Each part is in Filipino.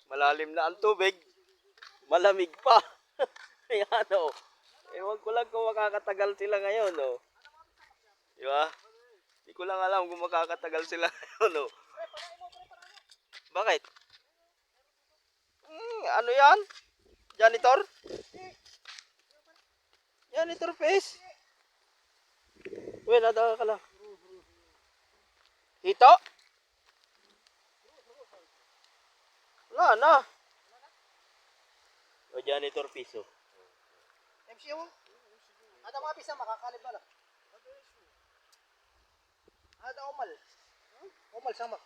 Malalim na ang tubig. Malamig pa. Ayan o. Ewan ko lang kung makakatagal sila ngayon o. Di ba? Di ko lang alam kung makakatagal sila ngayon o. Bakit? Ano yan? Janitor? Janitor fish? Uy, nadaga ka lang. Hito? Wala na. O janitor fish o. MC mo? Ada mga pisa makakalib na lang. Ada umal. Umal sama.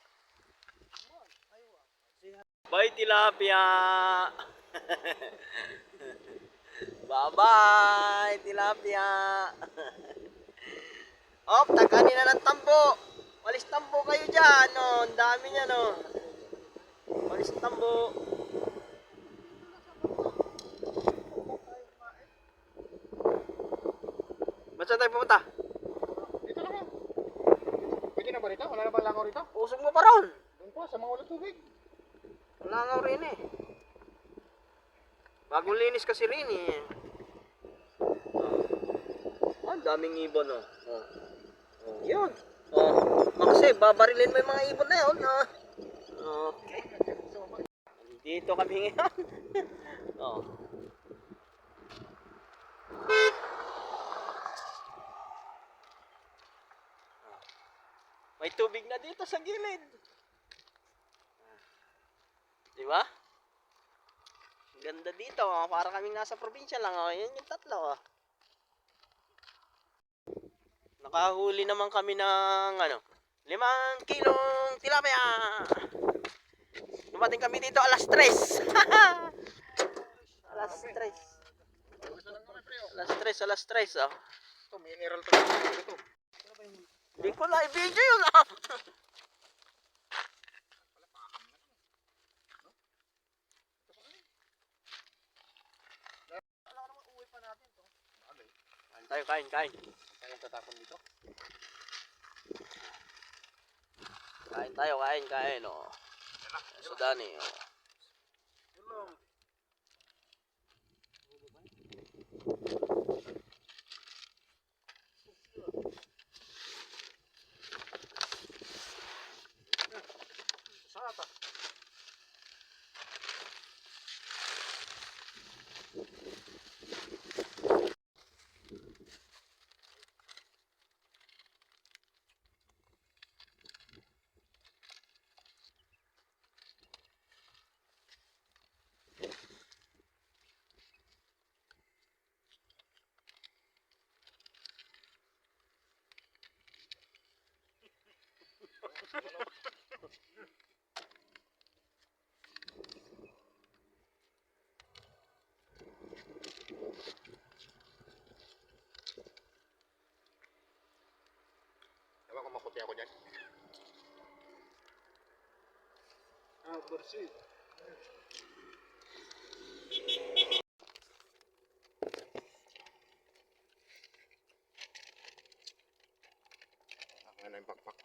Bye tilapia. Bye-bye tilapia. Oh, tagani na ng tambo. Walis tambo kayo dyan. Oh, ang dami niya no. Walis tambo. Ba't saan tayo pumunta? Dito lang yan. Pwede na ba rito? Wala na ba langaw rito? Usog mo pa ron. Doon po, sa mga walang tubig. Wala nga rin eh. Bagong linis kasi rin eh. Oh, ang daming ibon oh. Oh. Oh, yun. Oh, kasi babarilin mo yung mga ibon na yun. Ah. Okay. Dito kami ngayon. Oh. May tubig na dito sa gilid. Di ba? Ganda dito. Oh. Para kaming nasa probinsya lang. Oh. Yan yung tatlo. Oh. Nakahuli naman kami ng 5 kilong tilapia. Dumating kami dito alas 3. alas 3. Alas 3. Oh. Ito, mineral to. Ito. Hindi ko na i-video yun. Ah. Uwi pa natin to. Kain tayo, kain. Kaya tatapon dito. Kain tayo, kain. Oh. So, Dani. Oh. Sata. Ewan ko maputi ako dyan. Bersih. Ako na yung pakpak.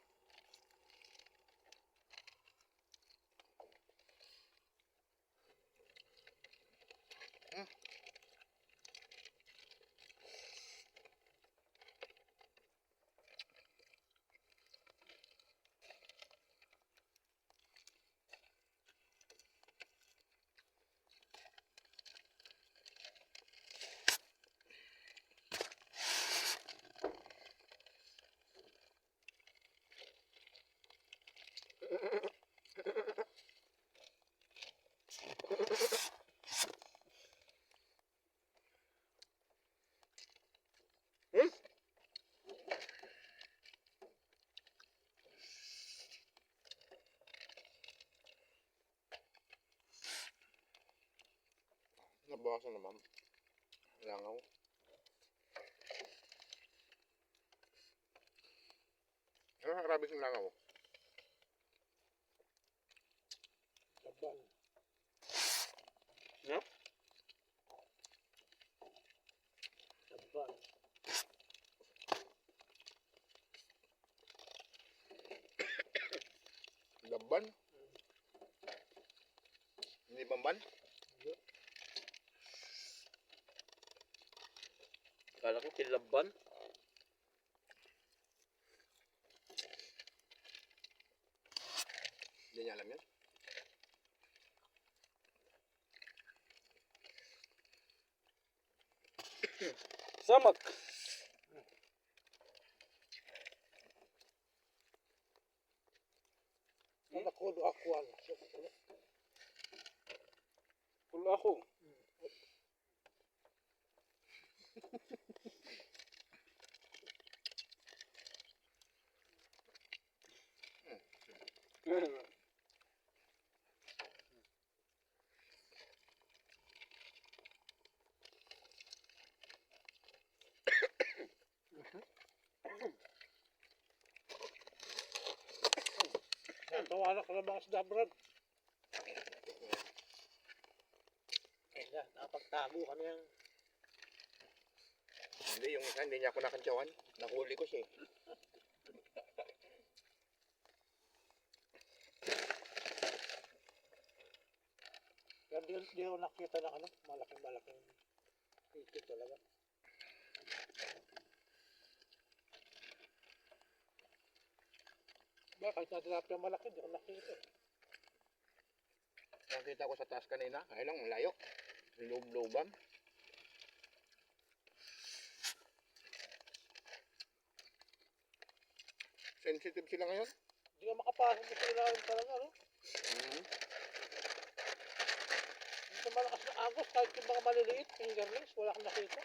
Nabawasan naman. Langaw. Ano ang rabis ng langaw? Laban. No? Laban. Laban? Kala ko kilaban. Hindi niya alam yan. Samak. Nakulo ako ano. Kulo ako. Tawanan ko ng mga isda, Brad. Ayan, nakapagtago kami ng... Hindi, yung isa, hindi niya ako nakantyawan. Nahuli ko siya eh. Kaya di ako nakita ng ano, malaking ito talaga. Ba, kahit na tilapia malaki, di ako nakita. Nakita ko sa taas kanina, ay lang, malayo. Loob-looban. Sensitive sila ngayon? Hindi ka makapasok sa ilalim talaga, no? Hindi ka malakas na agos, kahit yung mga maliliit, fingerlings, wala kang nakita.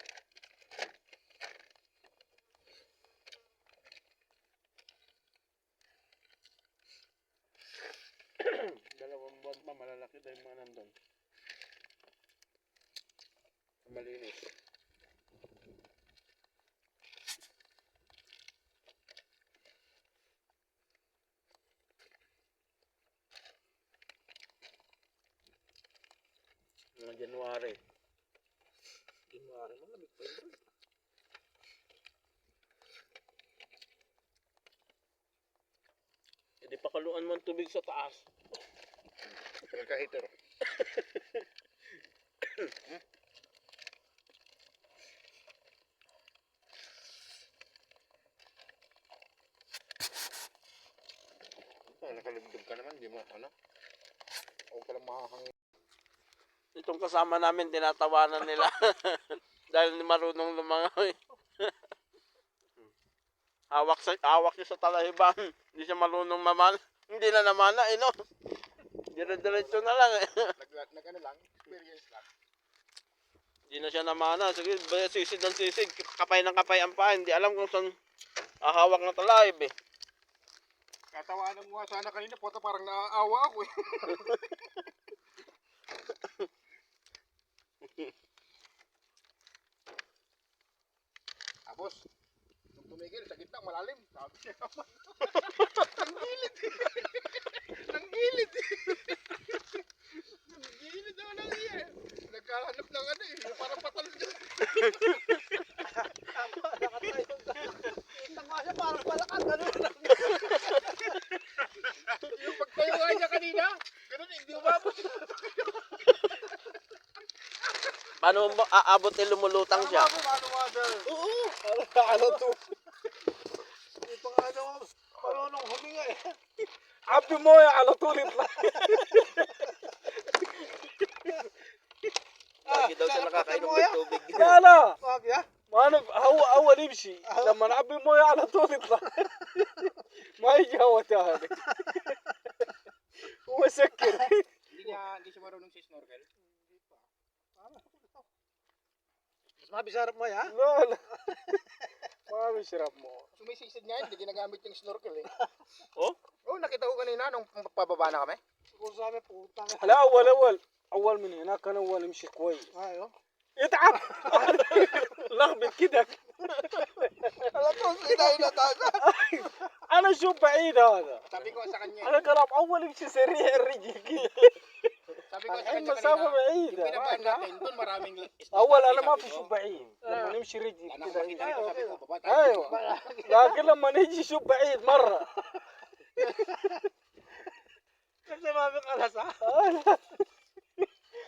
Dalawang buwan pa malalaki dahil mga nandun. Malinis. Mga January. January, malamig pa yun. Hindi pa kaluan mo ang tubig sa taas. Nagka-heater. Nakalugdog ka naman, di mo ano? O pala makakangin. Itong kasama namin, tinatawanan nila. Dahil hindi marunong lumangoy. Hawak siya sa talahiban. Hindi siya marunong mamal. Hindi na namana, no? Dire-diretso na lang, Nag-ano lang, experience lang. Hindi na siya namana. Sige, sisid ng sisid. Kapay ng kapay ang paa. Hindi alam kung saan hahawak ng talahib, eh. Katawanan mo nga sana kanina, puta parang naaawa ako eh. Tapos, nung tumigil, sa gitna, malalim. Sabi niya naman. Ang gilid. Ang gilid. Ang gilid naman ang iya. Nagkahanap ng ano eh, yung parang patal dyan. Kita nga siya, parang palakad. Ganun lang. Yung pagtayo nga niya kanina, ganun eh, hindi umabot. Paano mo aabot eh lumulutang siya? Paano nga sir? Oo. Ano to? Hindi pa nga daw, marunong huminga eh. Abi mo ya, ano tulit na. Lagi daw siya nakakainom ng tubig. Kala. Wag ya? Mana hawa nimshi. Lama abi mo ya, ano tulit na. May jawa tahan. Umasakir. Hindi siya marunong si snorkel? Hindi pa. Mas mabisarap mo ya? Lola. Mami sirap mo. Sumisisid niya, hindi ginagamit yung snorkel eh. Oh? Oo, nakita ko kanina nung pababa na kami. Siguro sa amin, putang. لا اول من هناك كان اول يمشي كويس Ayo. يتعب لخبط كده Alam ko, sinayin na tayo. انا اشوف بعيد هذا Sabi ko sa kanya, انا كلام اول يمشي سريع الرجل sabi ko sa الحين kanya مسافه kanina, yung بعيده binabaan natin, doon maraming isda. اول انا ما في Sabi ko, شوف بعيد لما نمشي رجل Ano, كده makita ko, sabi ko, baba tayo. ايوه لكن لما نيجي شوف بعيد مره Kasi mami kalas ha?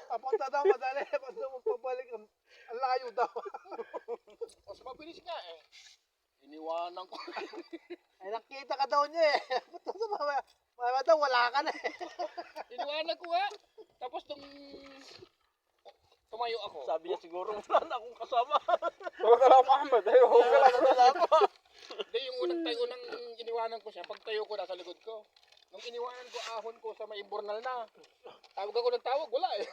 Apunta daw madali, pag daw magpabalik, ang layo daw. Mas Iniwanan ko. Ay, nakita ka daw niya eh. Puto sa mama daw, wala ka na eh. Iniwanan ko nga. Tapos nung tumayo ako. Sabi niya siguro, wala na akong kasama. Huwag ka lang Ahmed. Ayaw, huwag ka lang. Hindi, yung unang iniwanan ko siya, pagtayo ko nasa likod ko. Nung iniwanan ko, ahon ko sa may imburnal na. Tawag ako ng tawag, wala eh.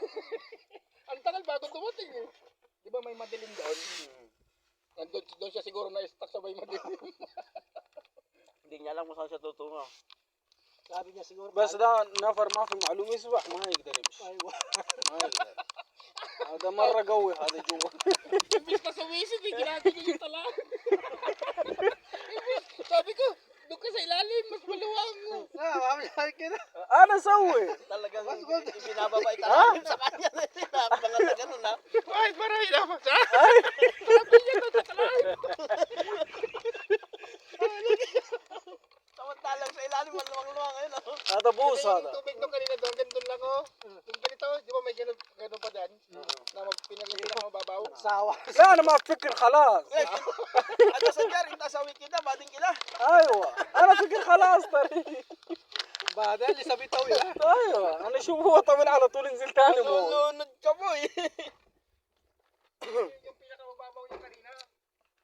Ang tagal bago dumating eh. Di ba may madilim doon? Doon siya siguro na-stuck sa may madilim. Hindi niya alam kung saan siya tutungo. Sabi niya siguro. بس ده نفر ما في معلومة يسبح ما يقدر يمشي Ay, ما يقدر هذا مرة قوي هذا جوا Imbis na sumisid eh, ginagawa niya yung tala. Sabi ko, doon ka sa ilalim, mas maluwang. mamamahal ka na. أنا أسوي Talagang ibinababa italim sa kanya. Mga na ganun ha. Kahit marami naman siya. Samantalang sa ilalim, maluwang-luwang ngayon. هذا بوس Yung هذا tubig doon kanina doon, ganun lang oh. Yung ganito, di ba may ganun pa dyan? Na pinakamababaw. Sawa. لا أنا ما أفكر خلاص Ano sa dyan, rin tasawit kita, bading kila. أيوة أنا أفكر خلاص طريق Badal, isabi taw yun. أيوة أنا شوف هو طويل على طول نزل تاني مو Lunod ka mo eh. Yung pinakamababaw yung kanina.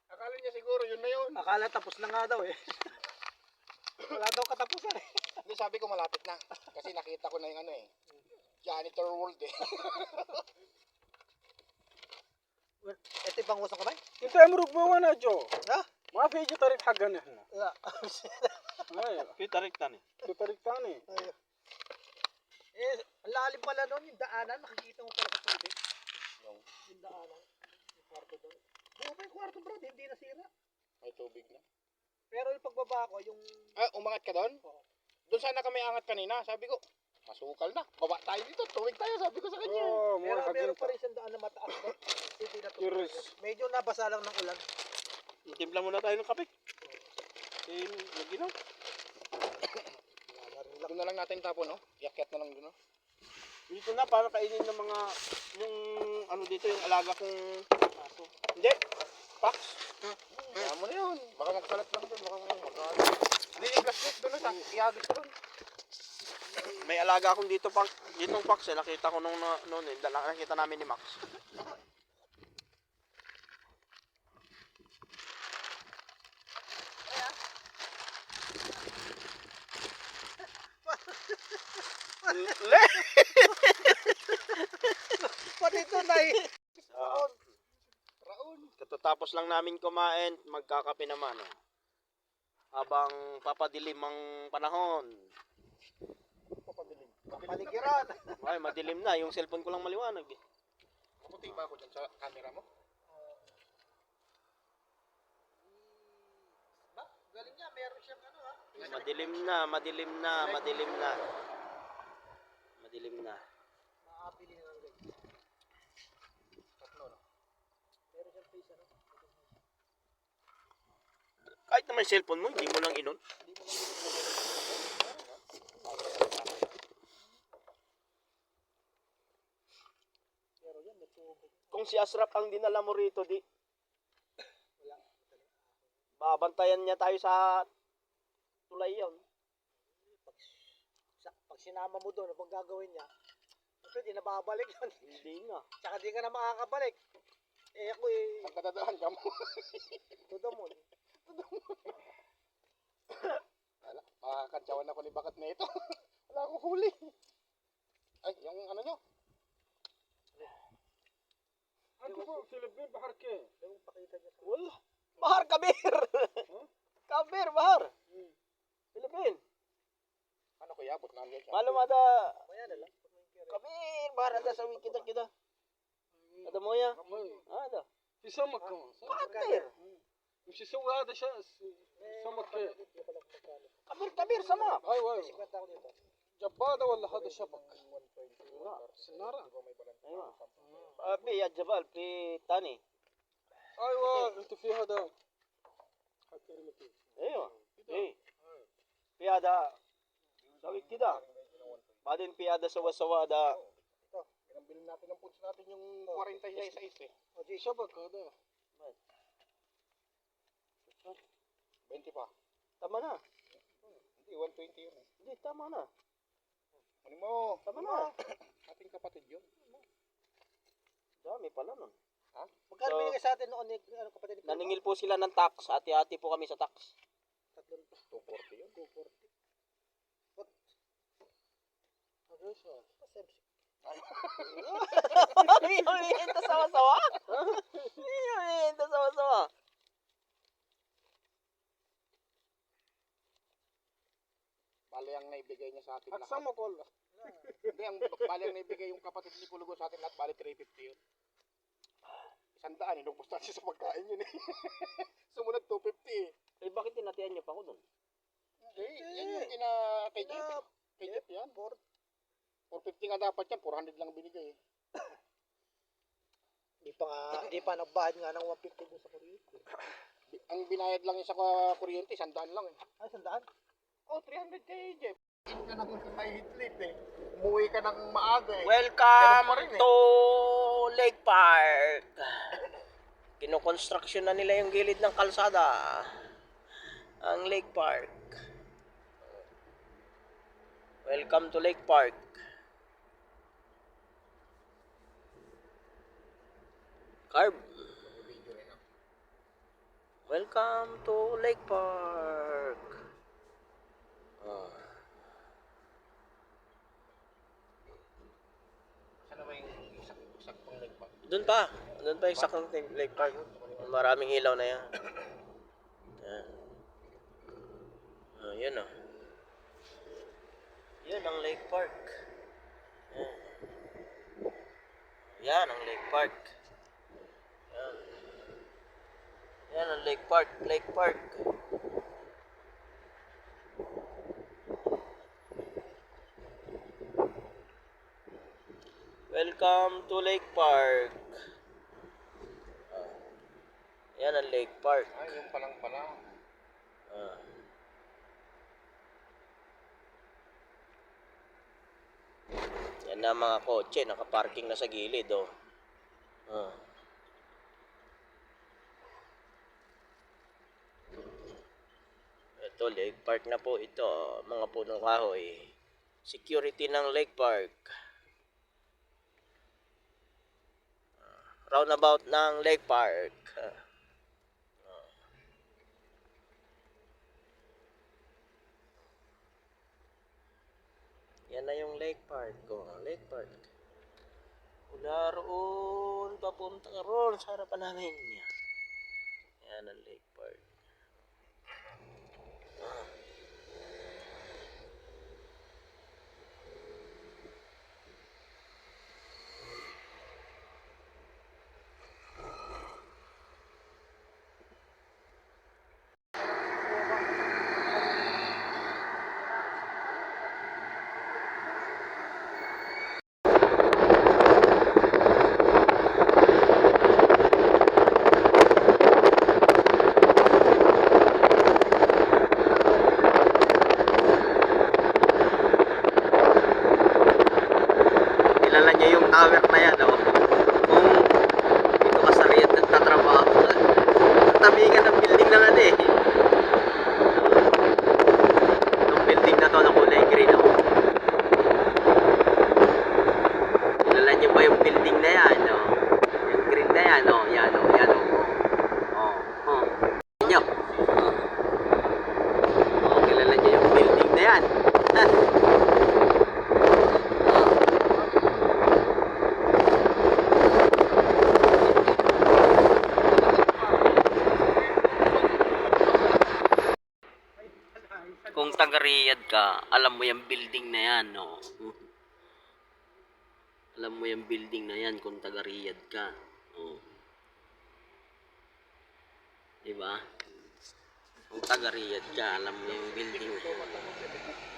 Akala niya siguro yun na yun. Akala tapos na nga daw eh. Wala daw katapusan eh. Hindi, sabi ko malapit na. Kasi nakita ko na yung ano eh. Janitor world eh. Ito yung pangusang kamay? أنت أمرك بوانا جو Ha? ما في يجي طريق حقنا إحنا Wala. أيوة Kita riktan eh. في طريق ثاني Eh, ang lalim pala doon, yung daanan, nakikita mo pala sa tubig. Yung daanan, yung kwarto doon. Buo pa yung kwarto bro, hindi nasira. May tubig na. Pero yung pagbaba ko, yung... Ah, umangat ka doon? Oo. Doon sana kami angat kanina. Sabi ko, masukal na. Baba tayo dito. Tuwig tayo. Sabi ko sa kanya. أوه مو Meron حقنا pa rin siyang daan na mataas doon. Hindi na tubig. Iris. Medyo nabasa lang ng ulan. Timpla muna tayo ng kape. Lagi na. Doon na lang natin tapon, no? Yakyat na lang doon, no? Dito na, para kainin ng mga, yung ano dito, yung alaga kong aso. Hindi. Pax. Kaya mo na yun. Baka magkalat lang doon. Baka magkalat. Hindi yung plastic doon, no? Iagis ko doon. May alaga akong dito, ditong Pax eh. Nakita ko nung noon eh. Nakita namin ni Max. Le! Pati ito na eh. Raon. Katatapos lang namin kumain, magkakape naman. Oh. Habang papadilim ang panahon. Paligiran. Ay, madilim na. Yung cellphone ko lang maliwanag eh. Maputi ba ako dyan sa camera mo? Ba? Galing niya, meron siyang ano ha. Madilim na, madilim na, madilim na. Madilim na. Makakabili na lang guys. Tatlo, no? Meron siyang face ano. Kahit naman yung cellphone mo, hindi mo lang inon. Pero yan, may tubig. Kung si Asrap ang dinala mo rito, di. Babantayan niya tayo sa tulay yun. Pag sinama mo doon, ang gagawin niya, hindi na babalik yun. Hindi na. Tsaka di ka na makakabalik. Eh ako eh, Ang katadaan ka mo. todo mo. Wala. Makakantsawan ako ni Bakat na ito. Wala akong huli. Ay, yung ano nyo? أنت فوق فلبين بحر كيف Yung pakita niya sa... Wala. Bahar Kabir! Kabir, Bahar! Philippine. Ano ko yabot na siya? Malum ada Maya na lang. Kabir, Bahar ada sa kita. Ada mo ya? Ada. في سمك كمان صح؟ Kabir. مش يسوي هذا شيء سمك كيف Kabir sama. أيوة أيوة 50 ako dito. جبادة ولا هذا شبك سنارة ايوه. ابي يا جبال في تاني. أيوة أنت في هذا ايوه. ايه. في هذا سوي كده. بعدين في هذا سوا ده. Pinambilin natin ng foods natin yung 40 sa isa eh. شبك هذا 20 pa. Tama na. Hindi, 120 yun. Hindi, tama na. Ano mo? Tama na. Ating kapatid yun. Dami pala nun. Magkano So, binigay sa atin noon ni ano, kapatid ni Carlo? Naningil po sila ng tax. Hati-hati po kami sa tax. 240 yun. 240. Ito sawa-sawa. Ito sawa-sawa. Bali ang naibigay niya sa atin lahat. Aksa mo, Col. Hindi, ang bali ang naibigay yung kapatid ni Kulugo sa atin lahat, bali 350 yun. 100, inubos na siya sa pagkain yun eh. Sumunod 250 eh. Eh, bakit tinatihan niyo pa ako dun? Hindi, yan yung kay Jeff. Kay Jeff yan. 450 nga dapat yan, 400 lang binigay eh. Di pa nagbayad nga ng 150 doon sa kuryente. Ang binayad lang niya sa kuryente, 100 lang eh. Ay, sandaan? Oh, 300 kay Jeff. Hindi ka nang mahihitlit eh. Umuwi ka ng maaga eh. Welcome Ganun pa rin eh. to Lake Park. Kinoconstruction na nila yung gilid ng kalsada. Ang Lake Park. Welcome to Lake Park. Carb. Welcome to Lake Park. Ah. Sana ba yung isaktong nagpag? Doon pa yung sakang Lake Park. Maraming ilaw na yan. Yan. Oh, yun oh. Yun ang Lake Park. Yan. Yan ang Lake Park. Yan. Yan ang Lake Park. Lake Park. Welcome to Lake Park. Yan ang Lake Park. Ay, yung palang pala. Ah. Yan na mga kotse, nakaparking na sa gilid oh. Ah. Ito, Lake Park na po ito, mga punong kahoy. Security ng Lake Park. Roundabout ng Lake Park. Yan na yung Lake Park. Lake Park. Mula roon, papunta roon sa harapan namin. Yan ang Lake Park. Kilala niyo yung tower na yan, oh. Kung dito ka sa Riyadh nagtatrabaho, tabi ka ng building na nga eh. Itong building na to na kulay green, oh. Kilala niyo ba yung building na yan, oh? Yung green na yan, oh. Yan, oh. Yan, oh. Oh, oh. Inyo. Oh. Oh, kilala niyo yung building na yan. Kung taga-Riyadh ka, alam mo yung building na yan, no? Alam mo yung building na yan kung taga-Riyadh ka. Oh. Diba? Kung taga-Riyadh ka, alam mo yung building na yan.